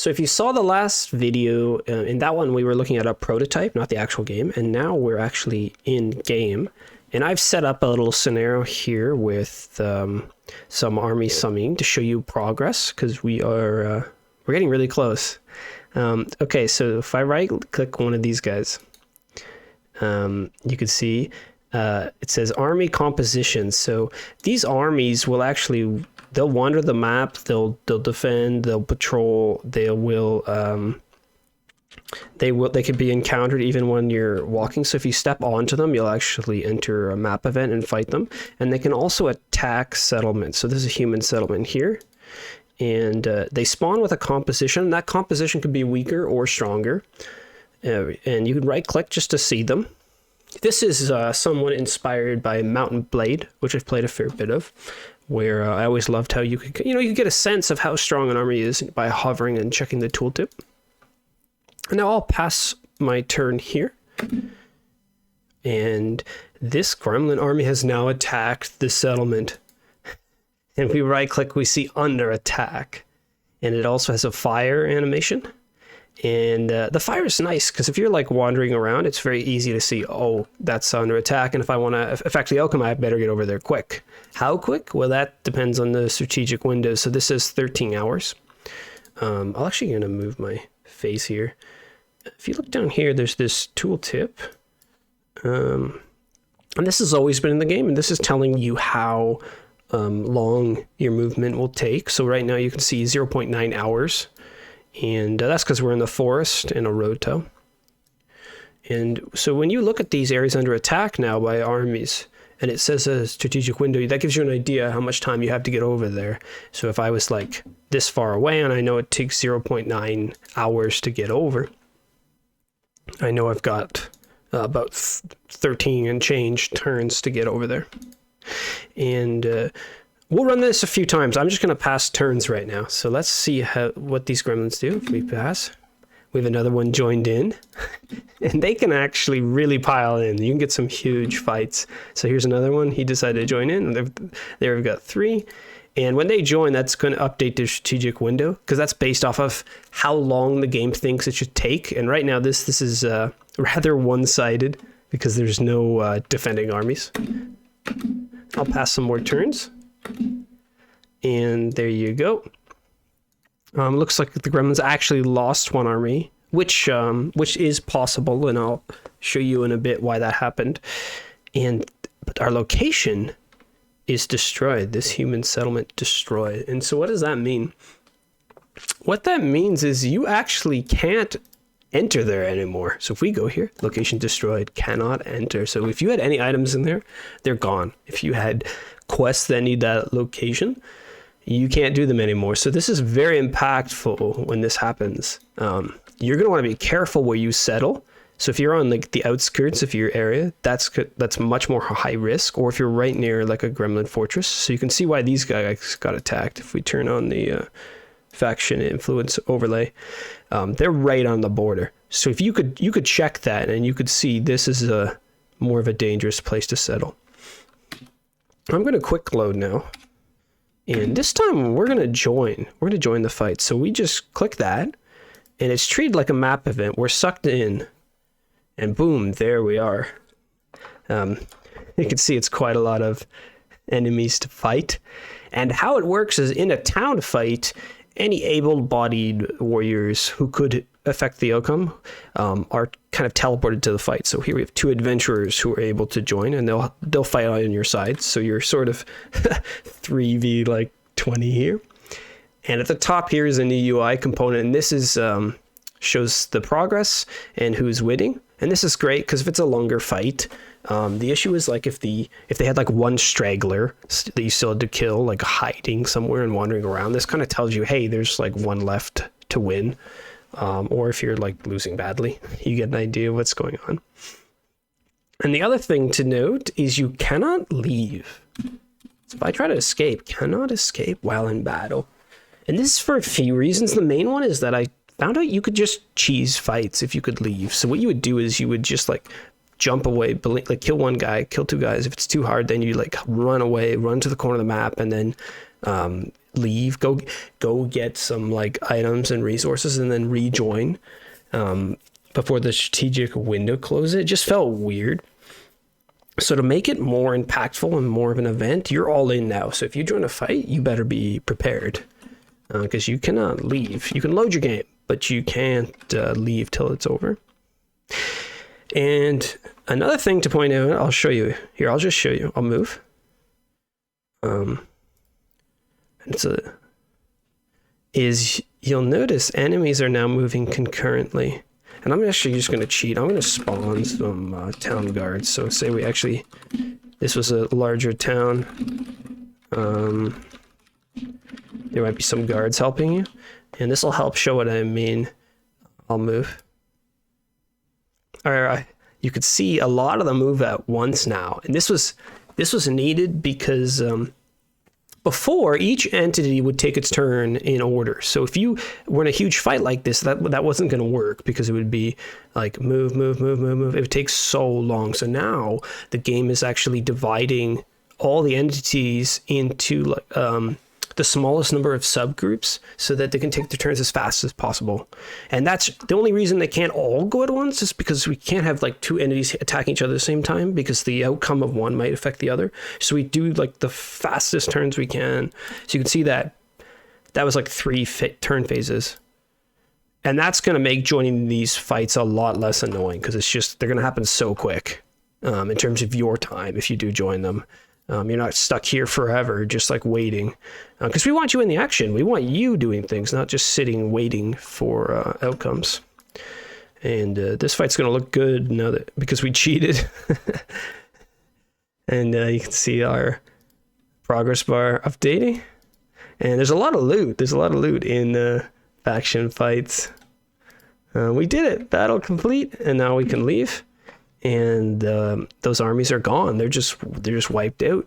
So if you saw the last video, in that one we were looking at a prototype, not the actual game, and now we're actually in game. And I've set up a little scenario here with some army summing to show you progress, because we're getting really close. Okay, so if I right click one of these guys, you can see it says army composition. So these armies will actually, they'll wander the map, they'll defend, they'll patrol, they can be encountered even when you're walking. So if you step onto them, you'll actually enter a map event and fight them. And they can also attack settlements. So this is a human settlement here. And they spawn with a composition. That composition could be weaker or stronger. And you can right click just to see them. This is somewhat inspired by Mountain Blade, which I've played a fair bit of, where I always loved how you could get a sense of how strong an army is by hovering and checking the tooltip. And now I'll pass my turn here. And this gremlin army has now attacked the settlement. And if we right click, we see under attack. And it also has a fire animation. And the fire is nice because if you're like wandering around, it's very easy to see, oh, that's under attack. And if I want to affect the outcome, I better get over there quick. How quick? Well, that depends on the strategic window. So this is 13 hours. I'm actually going to move my face here. If you look down here, there's this tooltip. And this has always been in the game. And this is telling you how long your movement will take. So right now you can see 0.9 hours. And that's because we're in the forest in a road tow. And so when you look at these areas under attack now by armies, and it says a strategic window, that gives you an idea how much time you have to get over there. So if I was like this far away and I know it takes 0.9 hours to get over, I know I've got about 13 and change turns to get over there. And we'll run this a few times. I'm just going to pass turns right now. So let's see what these gremlins do if we pass. We have another one joined in. And they can actually really pile in. You can get some huge fights. So here's another one. He decided to join in. There we've got 3. And when they join, that's going to update their strategic window, because that's based off of how long the game thinks it should take. And right now this is rather one-sided because there's no defending armies. I'll pass some more turns. And there you go. Looks like the gremlins actually lost one army, which is possible, and I'll show you in a bit why that happened. But our location is destroyed. This human settlement destroyed. And so what does that mean? What that means is you actually can't enter there anymore. So if we go here, location destroyed, cannot enter. So if you had any items in there, they're gone. If you had quests that need that location, you can't do them anymore. So this is very impactful when this happens. You're going to want to be careful where you settle. So if you're on like the outskirts of your area, that's much more high risk. Or if you're right near like a gremlin fortress. So you can see why these guys got attacked. If we turn on the faction influence overlay, they're right on the border. So if you could check that, and you could see this is a more of a dangerous place to settle. I'm going to quick load now. And this time we're going to join. We're going to join the fight. So we just click that, and it's treated like a map event. We're sucked in, and boom, there we are. You can see it's quite a lot of enemies to fight. And how it works is in a town fight, any able-bodied warriors who could affect the outcome are kind of teleported to the fight. So here we have 2 adventurers who are able to join, and they'll fight on your side. So you're sort of 3v like 20 here. And at the top here is a new UI component, and this is shows the progress and who's winning. And this is great because if it's a longer fight, the issue is like if they had like one straggler that you still had to kill, like hiding somewhere and wandering around, this kind of tells you, hey, there's like one left to win. Or if you're like losing badly, you get an idea of what's going on. And the other thing to note is you cannot leave. So if I try to escape, cannot escape while in battle. And this is for a few reasons. The main one is that I found out you could just cheese fights if you could leave. So what you would do is you would just like jump away, like kill one guy, kill 2 guys. If it's too hard, then you like run away, run to the corner of the map, and then leave, go get some like items and resources, and then rejoin before the strategic window closes. It just felt weird. So to make it more impactful and more of an event, you're all in now. So if you join a fight, you better be prepared, because you cannot leave. You can load your game, but you can't leave till it's over. And another thing to point out, I'll show you here. I'll just show you. I'll move. You'll notice enemies are now moving concurrently. And I'm actually just going to cheat. I'm going to spawn some town guards. So say this was a larger town. There might be some guards helping you. And this will help show what I mean. I'll move. All right. You could see a lot of them move at once now. And this was needed because before, each entity would take its turn in order. So if you were in a huge fight like this, that wasn't going to work, because it would be like move. It would take so long. So now the game is actually dividing all the entities into like the smallest number of subgroups, so that they can take their turns as fast as possible. And that's the only reason they can't all go at once, is because we can't have like two entities attacking each other at the same time, because the outcome of one might affect the other. So we do like the fastest turns we can. So you can see that was like 3 turn phases. And that's going to make joining these fights a lot less annoying, because they're going to happen so quick in terms of your time if you do join them. You're not stuck here forever, just like waiting, because we want you in the action. We want you doing things, not just sitting waiting for outcomes. And this fight's going to look good now because we cheated. And you can see our progress bar updating. And there's a lot of loot. There's a lot of loot in faction fights. We did it. Battle complete. And now we can leave. And those armies are gone. They're just wiped out.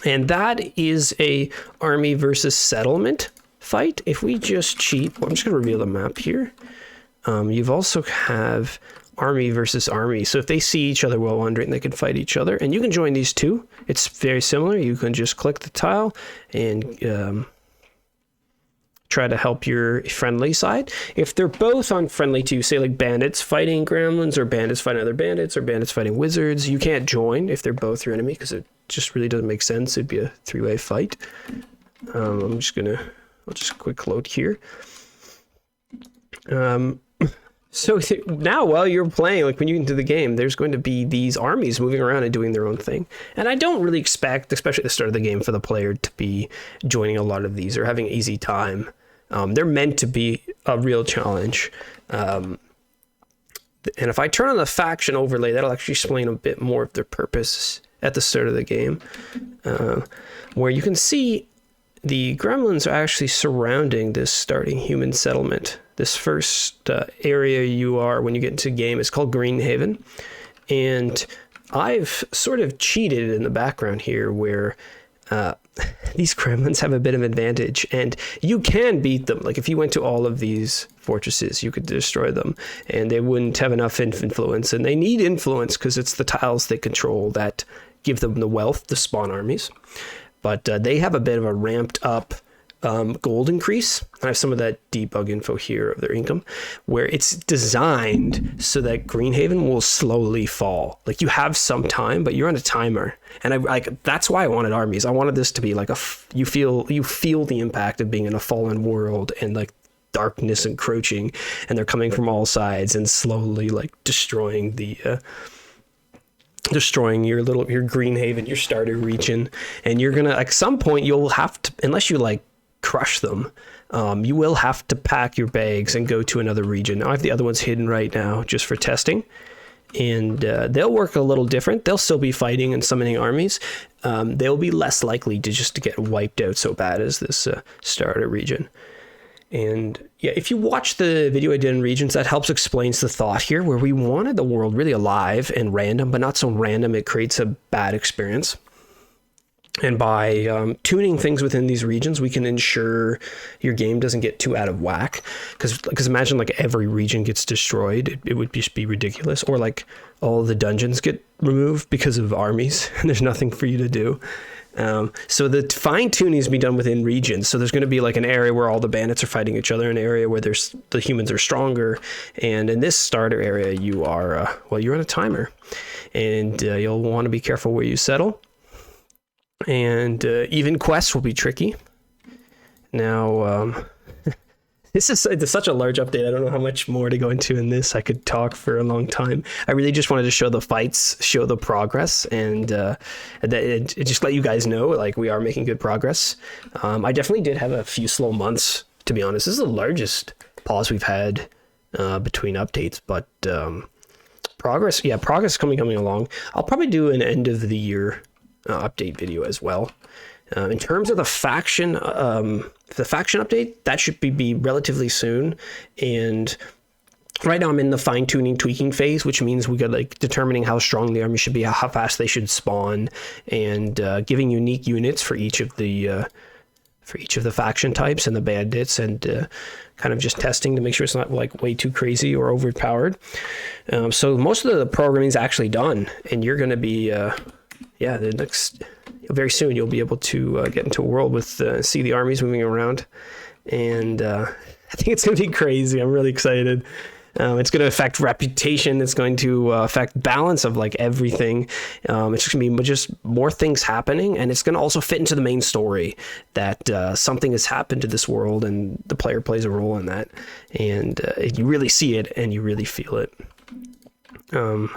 And that is a army versus settlement fight. If we just cheat, I'm just going to reveal the map here. You've also have army versus army. So if they see each other while wandering, they can fight each other. And you can join these two. It's very similar. You can just click the tile and try to help your friendly side. If they're both on friendly too, say like bandits fighting gremlins, or bandits fighting other bandits, or bandits fighting wizards, you can't join if they're both your enemy, because it just really doesn't make sense. It'd be a 3-way fight. I'll just quick load here. So now while you're playing, like when you get into the game, there's going to be these armies moving around and doing their own thing. And I don't really expect, especially at the start of the game, for the player to be joining a lot of these or having an easy time. They're meant to be a real challenge. And if I turn on the faction overlay, that'll actually explain a bit more of their purpose at the start of the game, where you can see the gremlins are actually surrounding this starting human settlement. This first area you are when you get into the game is called Greenhaven. And I've sort of cheated in the background here, where these gremlins have a bit of advantage, and you can beat them. Like if you went to all of these fortresses, you could destroy them, and they wouldn't have enough influence. And they need influence because it's the tiles they control that give them the wealth to spawn armies. But they have a bit of a ramped up gold increase. I have some of that debug info here of their income, where it's designed so that Greenhaven will slowly fall. Like you have some time, but you're on a timer. And that's why I wanted armies. I wanted this to be like you feel the impact of being in a fallen world, and like darkness encroaching, and they're coming from all sides and slowly like destroying your Greenhaven, your starter region. And you're gonna, at some point, you'll have to, unless you like crush them, you will have to pack your bags and go to another region. Now I have the other ones hidden right now just for testing, and they'll work a little different. They'll still be fighting and summoning armies. They'll be less likely to get wiped out so bad as this starter region. And yeah, if you watch the video I did in regions, that helps explains the thought here, where we wanted the world really alive and random, but not so random it creates a bad experience. And by tuning things within these regions, we can ensure your game doesn't get too out of whack. Because imagine like every region gets destroyed. It would just be ridiculous. Or like all the dungeons get removed because of armies and there's nothing for you to do. So the fine tuning is be done within regions. So there's going to be like an area where all the bandits are fighting each other, an area where the humans are stronger, and in this starter area you are you're on a timer, and you'll want to be careful where you settle. And even quests will be tricky. Now, this is such a large update. I don't know how much more to go into in this. I could talk for a long time. I really just wanted to show the fights, show the progress, and just let you guys know, like, we are making good progress. I definitely did have a few slow months, to be honest. This is the largest pause we've had between updates, but progress coming along. I'll probably do an end of the year update video as well. In terms of the faction update, that should be relatively soon. And right now I'm in the fine tuning tweaking phase, which means we got like determining how strong the army should be, how fast they should spawn, and giving unique units for each of the faction types and the bandits, and kind of just testing to make sure it's not like way too crazy or overpowered. So most of the programming is actually done, and you're going to be very soon you'll be able to get into a world with see the armies moving around, and I think it's going to be crazy. I'm really excited. It's going to affect reputation. It's going to affect balance of like everything. It's just going to be just more things happening, and it's going to also fit into the main story that something has happened to this world, and the player plays a role in that, and you really see it and you really feel it.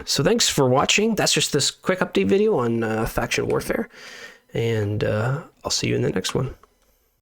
So thanks for watching. That's just this quick update video on faction warfare, and I'll see you in the next one.